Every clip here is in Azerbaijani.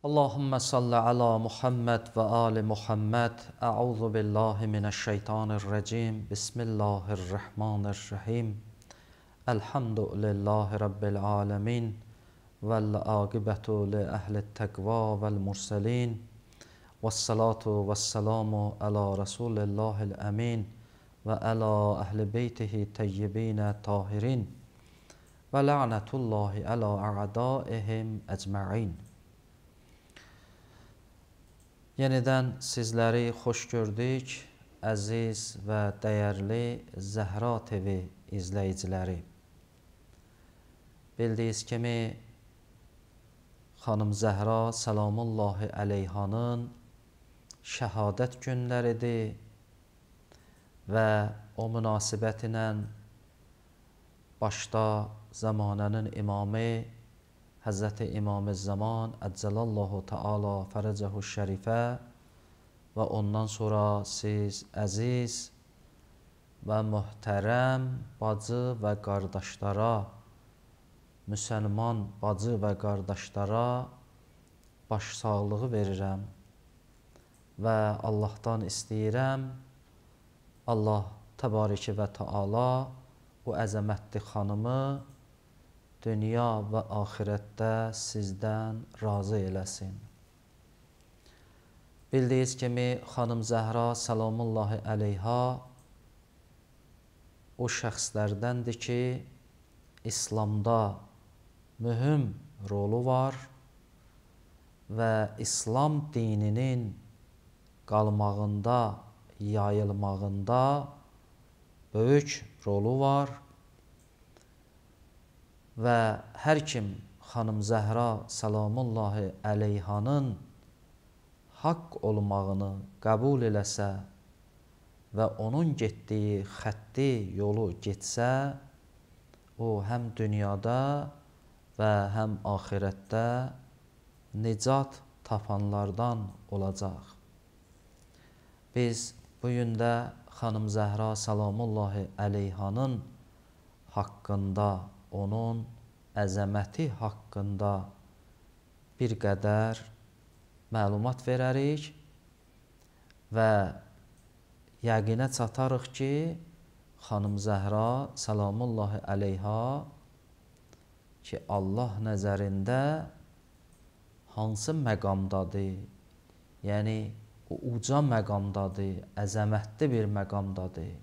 Allahümme salli ala Muhammed ve ali Muhammed. Euzu billahi mineşşeytanirracim. Bismillahirrahmanirrahim. Elhamdülillahi rabbil alamin. Vel akibetu li ehli't tekva vel murselin. Vessalatu vesselamu ala Resulillahil emin ve ala ehli beytihi teyyibine tahirin. Ve la'netullahi ala a'daihim ecma'in. Yenidən sizləri xoş gördük, əziz və dəyərli Zəhra TV izləyiciləri. Bildiyiniz kimi, xanım Zəhra salamullahi əleyhanın şəhadət günləridir və o münasibətlə başda zamanənin imamı Həzrəti İmam-ı Zaman Əcəlallahu Teala Fərəcəhu Şərifə və ondan sonra siz əziz və möhtərəm bacı və qardaşlara, müsəlman bacı və qardaşlara başsağlığı verirəm və Allahdan istəyirəm, Allah Təbariki və Teala o əzəmətli xanımı dünya və axirətdə sizdən razı eləsin. Bildiyiniz kimi, xanım Zəhra salamullahi əleyha o şəxslərdəndir ki, İslamda mühüm rolu var və İslam dininin qalmağında, yayılmağında böyük rolu var. Və hər kim xanım Zəhra salamullahi əleyhanın haqq olmağını qəbul eləsə və onun getdiyi xətti yolu getsə, o həm dünyada və həm axirətdə nicat tapanlardan olacaq. Biz bugün də xanım Zəhra salamullahi əleyhanın haqqında, onun əzəməti haqqında bir qədər məlumat verərik və yəqinə çatarıq ki, xanım Zəhra salamullahi əleyha ki, Allah nəzərində hansı məqamdadır, yəni o uca məqamdadır, əzəmətli bir məqamdadır.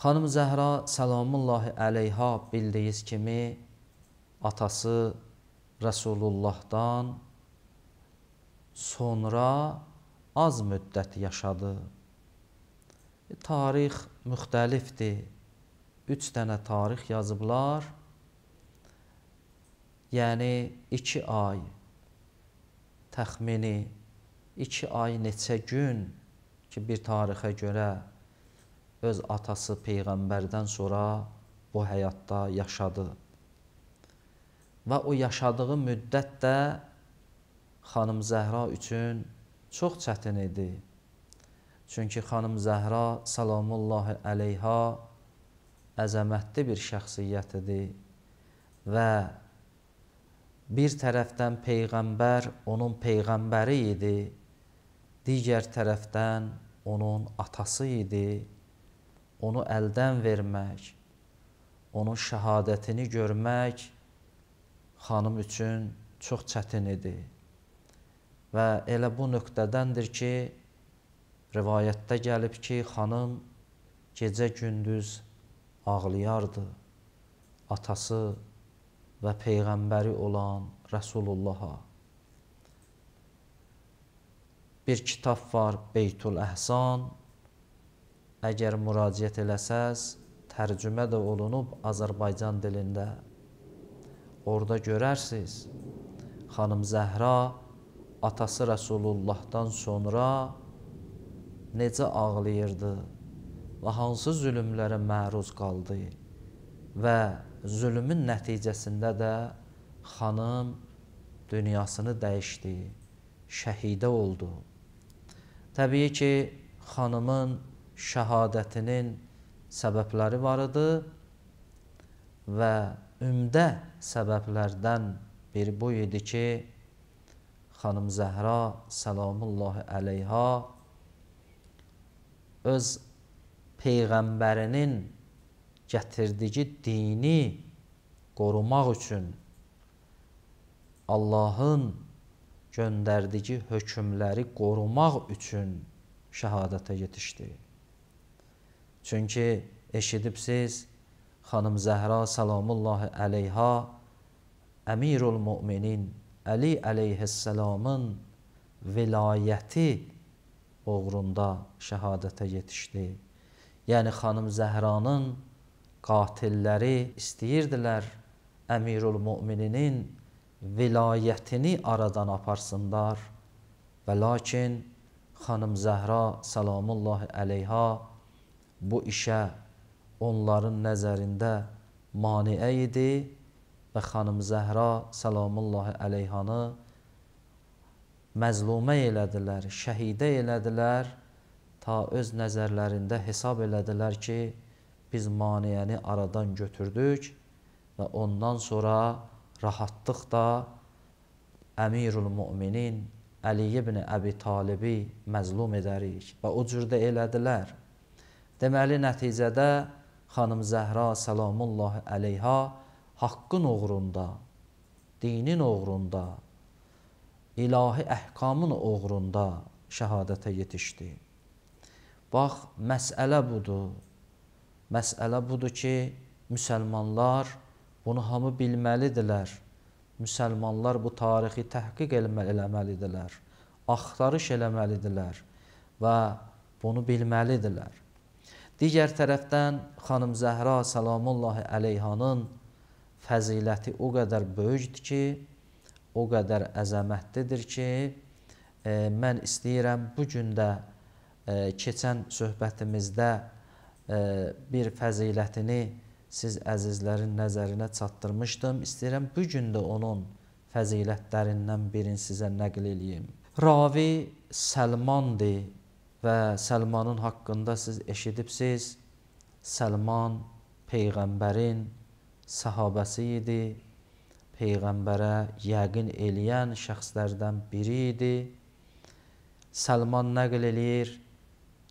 Xanım Zəhra salamullahi əleyha bildiyiniz kimi atası Rəsulullahdan sonra az müddət yaşadı. Tarix müxtəlifdir. 3 dənə tarix yazıblar. Yəni 2 ay, təxmini 2 ay neçə gün ki, bir tarixə görə öz atası Peyğəmbərdən sonra bu həyatda yaşadı. Və o yaşadığı müddət də xanım Zəhra üçün çox çətin idi. Çünki xanım Zəhra salamullahi əleyha əzəmətli bir şəxsiyyətidir və bir tərəfdən Peyğəmbər onun Peyğəmbəri idi, digər tərəfdən onun atası idi. Onu əldən vermək, onun şəhadətini görmək xanım üçün çox çətin idi. Və elə bu nöqtədəndir ki, rivayətdə gəlib ki, xanım gecə-gündüz ağlayardı atası və Peyğəmbəri olan Rəsulullaha. Bir kitab var, Beytul Əhsan. Əgər müraciət eləsəz, tərcümə də olunub Azərbaycan dilində. Orada görərsiniz, xanım Zəhra atası Rəsulullahdan sonra necə ağlayırdı və hansı zülümlərə məruz qaldı və zülmün nəticəsində də xanım dünyasını dəyişdi, şəhidə oldu. Təbii ki, xanımın şəhadətinin səbəbləri var idi və ümdə səbəblərdən biri bu idi ki, xanım Zəhra salamullahi əleyha öz Peyğəmbərinin gətirdiyi dini qorumaq üçün, Allahın göndərdiyi hökmləri qorumaq üçün şəhadətə yetişdi. Çünki eşidibsiz, xanım Zəhra salamullahi əleyha Əmirul Müminin Əli əleyhisselamın vilayəti uğrunda şəhadətə yetişdi. Yəni xanım Zəhranın qatilləri istəyirdilər Əmirul Mümininin vilayətini aradan aparsınlar və lakin xanım Zəhra salamullahi əleyha bu işə onların nəzərində maniə idi və xanım Zəhra salamullahi əleyhanı məzlumə elədilər, şəhidə elədilər, ta öz nəzərlərində hesab elədilər ki, biz maniəni aradan götürdük və ondan sonra rahatlıqla Əmirul Müminin Əli ibn Əbi Talibi məzlum edərik və o cürdə elədilər. Deməli, nəticədə xanım Zəhra salamullahi əleyha haqqın uğrunda, dinin uğrunda, ilahi əhkamın uğrunda şəhadətə yetişdi. Bax, məsələ budur. Məsələ budur ki, müsəlmanlar bunu hamı bilməlidirlər. Müsəlmanlar bu tarixi təhqiq eləməlidirlər, axtarış eləməlidirlər və bunu bilməlidirlər. Digər tərəfdən xanım Zəhra salamullahi əleyhanın fəziləti o qədər böyükdür ki, o qədər əzəmətlidir ki, mən istəyirəm bu gün də keçən söhbətimizdə bir fəzilətini siz əzizlərin nəzərinə çatdırmışdım. İstəyirəm bu gün də onun fəzilətlərindən birini sizə nəql edeyim. Ravi Səlmandır və Səlmanın haqqında siz eşidibsiz. Səlman Peyğəmbərin sahabəsi idi. Peyğəmbərə yəqin eləyən şəxslərdən biri idi. Səlman nəql eləyir,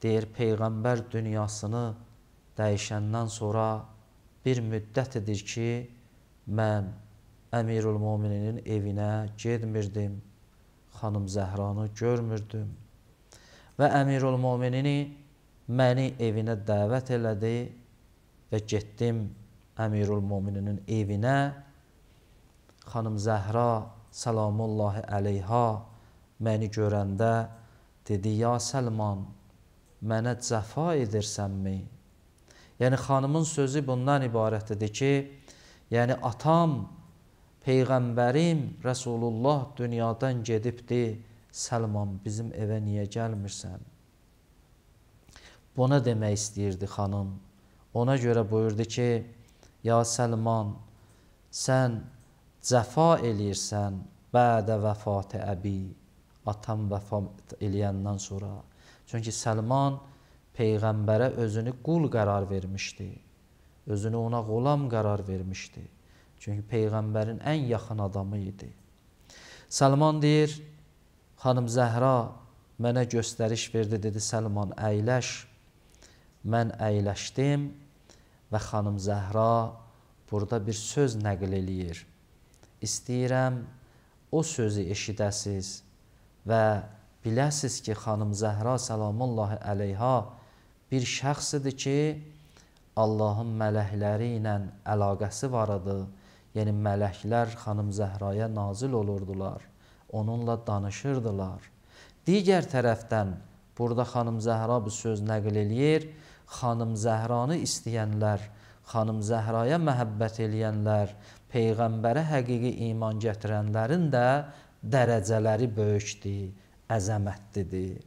deyir, Peyğəmbər dünyasını dəyişəndən sonra bir müddət edir ki, mən Əmirul Mömininin evinə getmirdim, xanım Zəhranı görmürdüm və Əmirul Möminini məni evinə dəvət elədi və getdim Əmirul Mömininin evinə. Xanım Zəhra salamullahi əleyha məni görəndə dedi, ya Səlman, mənə cəfa edirsənmi? Yəni, xanımın sözü bundan ibarətdir ki, yəni atam, Peyğəmbərim, Rəsulullah dünyadan gedibdir, Səlman, bizim evə niyə gəlmirsən? Buna demək istəyirdi xanım. Ona görə buyurdu ki, ya Səlman, sən cəfa eləyirsən bədə vəfatı əbi, atam vəfat eləyəndən sonra. Çünki Səlman Peyğəmbərə özünü qul qərar vermişdi. Özünü ona qulam qərar vermişdi. Çünki Peyğəmbərin ən yaxın adamı idi. Səlman deyir, xanım Zəhra mənə göstəriş verdi, dedi, Səlman əyləş. Mən əyləşdim və xanım Zəhra burada bir söz nəql eləyir. İstəyirəm o sözü eşidəsiz və biləsiz ki, xanım Zəhra salamullahi əleyha bir şəxsidir ki, Allahın mələkləri ilə əlaqəsi var idi. Yəni, mələklər xanım Zəhraya nazil olurdular, onunla danışırdılar. Digər tərəfdən, burada xanım Zəhra bu söz nəql eləyir, xanım Zəhranı istəyənlər, xanım Zəhraya məhəbbət eləyənlər, Peyğəmbərə həqiqi iman gətirənlərin də dərəcələri böyükdir, əzəmətlidir.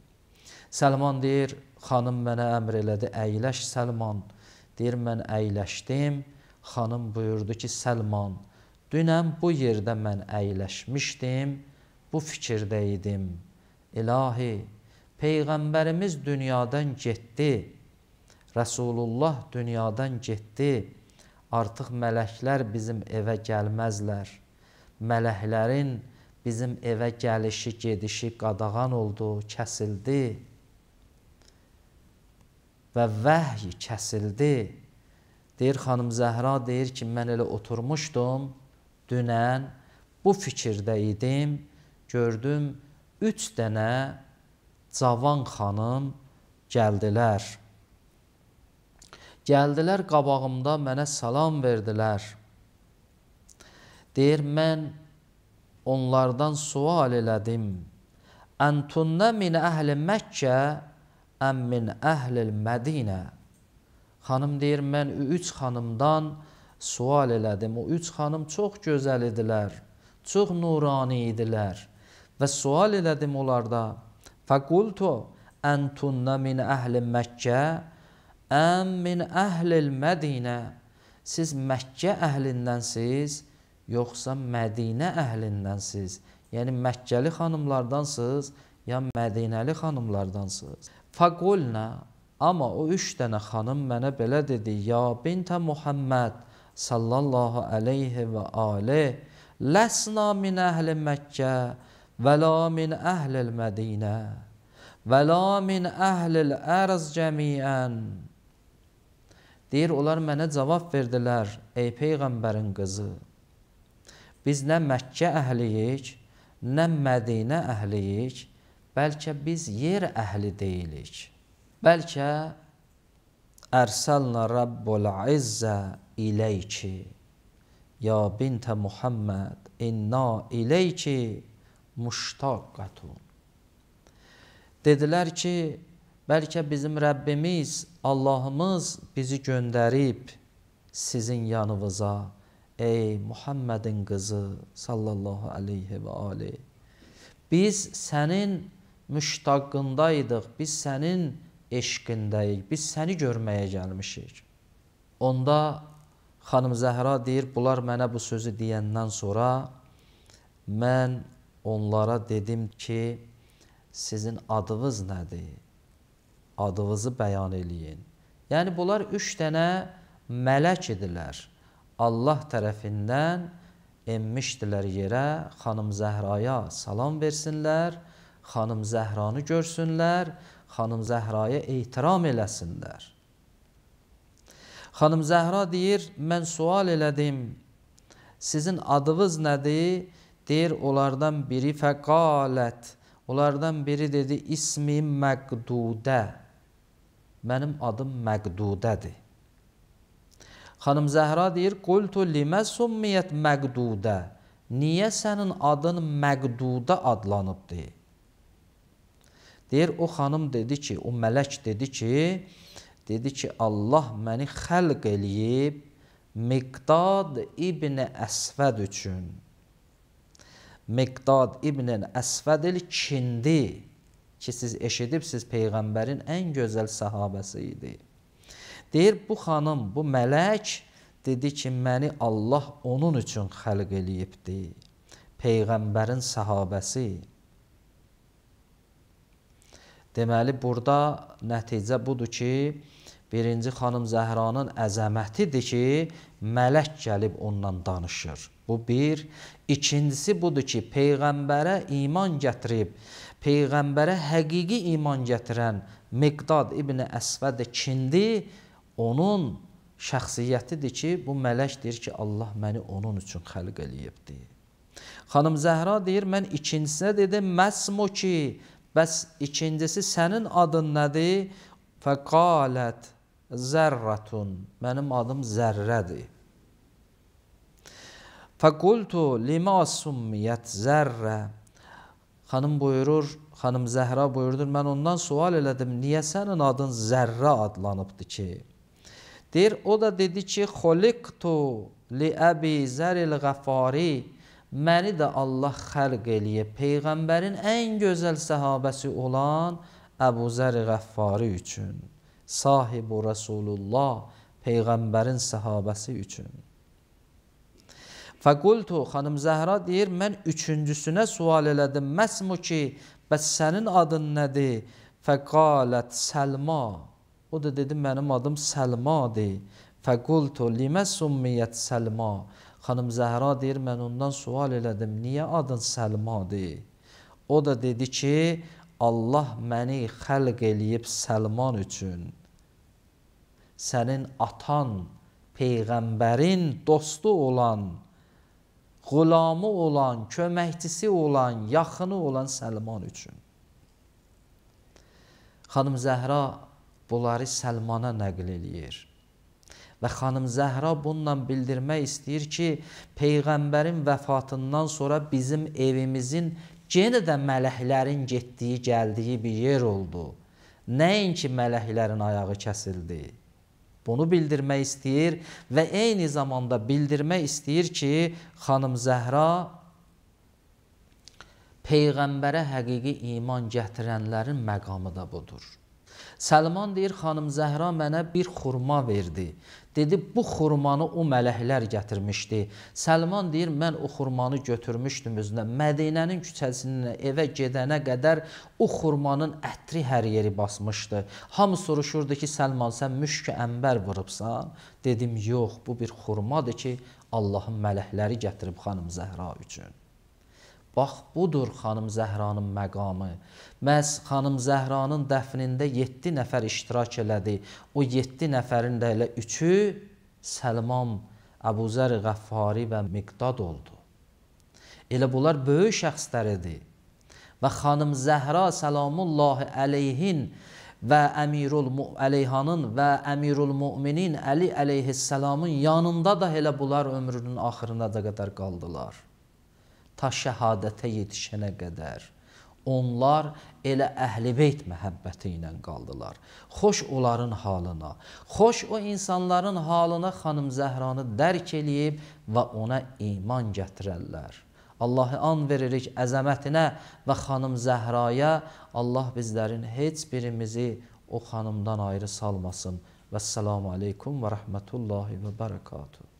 Səlman deyir, xanım mənə əmr elədi, əyləş Səlman. Deyir, mən əyləşdim. Xanım buyurdu ki, Səlman, dünən bu yerdə mən əyləşmişdim, bu fikirdə idim. İlahi, Peyğəmbərimiz dünyadan getdi, Rəsulullah dünyadan getdi, artıq mələklər bizim evə gəlməzlər. Mələklərin bizim evə gəlişi, gedişi qadağan oldu, kəsildi və vəhy kəsildi. Deyir, xanım Zəhra deyir ki, mən elə oturmuşdum, dünən bu fikirdə idim, gördüm 3 dənə cavan xanım gəldilər. Gəldilər qabağımda mənə salam verdilər. Deyir, mən onlardan sual elədim. Əntunnə min əhli Məkkə, əm min əhlil Mədinə. Xanım deyir, mən 3 xanımdan sual elədim. O 3 xanım çox gözəl idilər, çox nurani idilər. Və sual elədim onlarda. Fəqultu əntunnə min əhli Məkkə, əm min əhlil Mədinə. Siz Məkkə əhlindənsiz, yoxsa Mədinə əhlindənsiz? Yəni Məkkəli xanımlardansınız, ya Mədinəli xanımlardansınız? Fəqulnə, amma o 3 dənə xanım mənə belə dedi, ya bintə Muhammed sallallahu aleyhi və aleyh, ləsna min əhli Məkkə, və la min əhlil Mədinə, və la min əhlil ərz cəmiən. Deyir, onlar mənə cavab verdilər, ey Peyğəmbərin qızı, biz nə Məkkə əhliyik, nə Mədinə əhliyik, bəlkə biz yer əhli deyilik. Bəlkə ərsəlnə Rabbul İzzə iləyki, ya bintə Muhammed, inna iləyki muştaqqatun. Dedilər ki, bəlkə bizim Rəbbimiz, Allahımız bizi göndərib sizin yanınıza, ey Muhammedin qızı sallallahu aleyhi və aleyh. Biz sənin müştaqındaydıq, biz sənin eşqindəyik, biz səni görməyə gəlmişik. Onda xanım Zəhra deyir, bunlar mənə bu sözü deyəndən sonra mən onlara dedim ki, sizin adınız nədir? Adınızı bəyan eləyin. Yəni, bunlar 3 dənə mələk idilər. Allah tərəfindən enmişdilər yerə, xanım Zəhraya salam versinlər, xanım Zəhranı görsünlər, xanım Zəhraya ehtiram eləsinlər. Xanım Zəhra deyir, mən sual elədim, sizin adınız nədir? Deyir, onlardan biri fəqalət, onlardan biri dedi, ismi Məqdudə, mənim adım Məqdudədir. Xanım Zəhra deyir, qultu limə summiyyət Məqdudə, niyə sənin adın Məqdudə adlanıbdır? Deyir, o xanım dedi ki, o mələk dedi ki, Allah məni xəlq eləyib Miqdad ibn Əsvəd üçün. Miqdad ibn Əsvəd kindi ki, siz eşidibsiz, Peyğəmbərin ən gözəl səhabəsi idi. Deyir, bu xanım, bu mələk dedi ki, məni Allah onun üçün xəlq eləyibdir. Peyğəmbərin səhabəsi. Deməli, burada nəticə budur ki, birinci xanım Zəhranın əzəmətidir ki, mələk gəlib ondan danışır. Bu bir. İkincisi budur ki, Peyğəmbərə iman gətirib, Peyğəmbərə həqiqi iman gətirən Miqdad ibn Əsvəd kindi, onun şəxsiyyətidir ki, bu mələk deyir ki, Allah məni onun üçün xəlq eləyibdir. Xanım Zəhra deyir, mən ikincisinə dedim, məsmu ki, bəs ikincisi sənin adın nədir? Fəqalət zərrətun, mənim adım zərrədir. Fəqultu limə summiyyət zərrə. Xanım buyurur, xanım Zəhra buyurdur, mən ondan sual elədim, niyə sənin adın zərrə adlanıbdır ki? Deyir, o da dedi ki, xuliqtu li əbi zəril qəfari, məni də Allah xəlq eləyib, Peyğəmbərin ən gözəl səhabəsi olan Əbu Zər Qəffari üçün, sahibu Rasulullah, Peyğəmbərin səhabəsi üçün. Fəqultu, xanım Zəhra deyir, mən üçüncüsünə sual elədim, məsmu ki, bəs sənin adın nədir? Fəqalət Səlma, O da dedi, mənim adım Səlmadır. Fəqultu limə summiyyət Səlma. Xanım Zəhra deyir, mən ondan sual elədim, niyə adın Səlmadır? O da dedi ki, Allah məni xəlq eləyib Səlman üçün. Sənin atan, Peyğəmbərin dostu olan, qulamı olan, köməkçisi olan, yaxını olan Səlman üçün. Xanım Zəhra bunları Səlmana nəql eləyir. Və xanım Zəhra bununla bildirmək istəyir ki, Peyğəmbərin vəfatından sonra bizim evimizin yenə də mələklərin getdiyi, gəldiyi bir yer oldu. Nəinki mələklərin ayağı kəsildi. Bunu bildirmək istəyir və eyni zamanda bildirmək istəyir ki, xanım Zəhra Peyğəmbərə həqiqi iman gətirənlərin məqamı da budur. Səlman deyir, xanım Zəhra mənə bir xurma verdi. Dedi, bu xurmanı o mələklər gətirmişdi. Səlman deyir, mən o xurmanı götürmüşdüm özünə. Mədinənin küçəsindən evə gedənə qədər o xurmanın ətri hər yeri basmışdı. Hamı soruşurdu ki, Səlman, sən müşk-i ənbər vurubsan? Dedim, yox, bu bir xurmadır ki, Allahın mələkləri gətirib xanım Zəhra üçün. Bax, budur xanım Zəhranın məqamı. Məhz xanım Zəhranın dəfnində 7 nəfər iştirak elədi. O 7 nəfərin də elə 3-ü Səlman, Əbu Zər Qəffari və Miqdad oldu. Elə bunlar böyük şəxslər idi. Və xanım Zəhra salamullahi əleyhin və Əmirul-Əleyhanın və Əmirul-Müminin Əli əleyhissalamın yanında da elə bunlar ömrünün axırına da qədər qaldılar. Ta şəhadətə yetişənə qədər onlar elə Əhl-i Beyt məhəbbəti ilə qaldılar. Xoş onların halına, xoş o insanların halına xanım Zəhranı dərk eləyib və ona iman gətirərlər. Allah'a an veririk əzəmətinə və xanım Zəhraya. Allah bizlərin heç birimizi o xanımdan ayrı salmasın. Vəssalamu aleykum və rəhmətullahi və bərəkatuhu.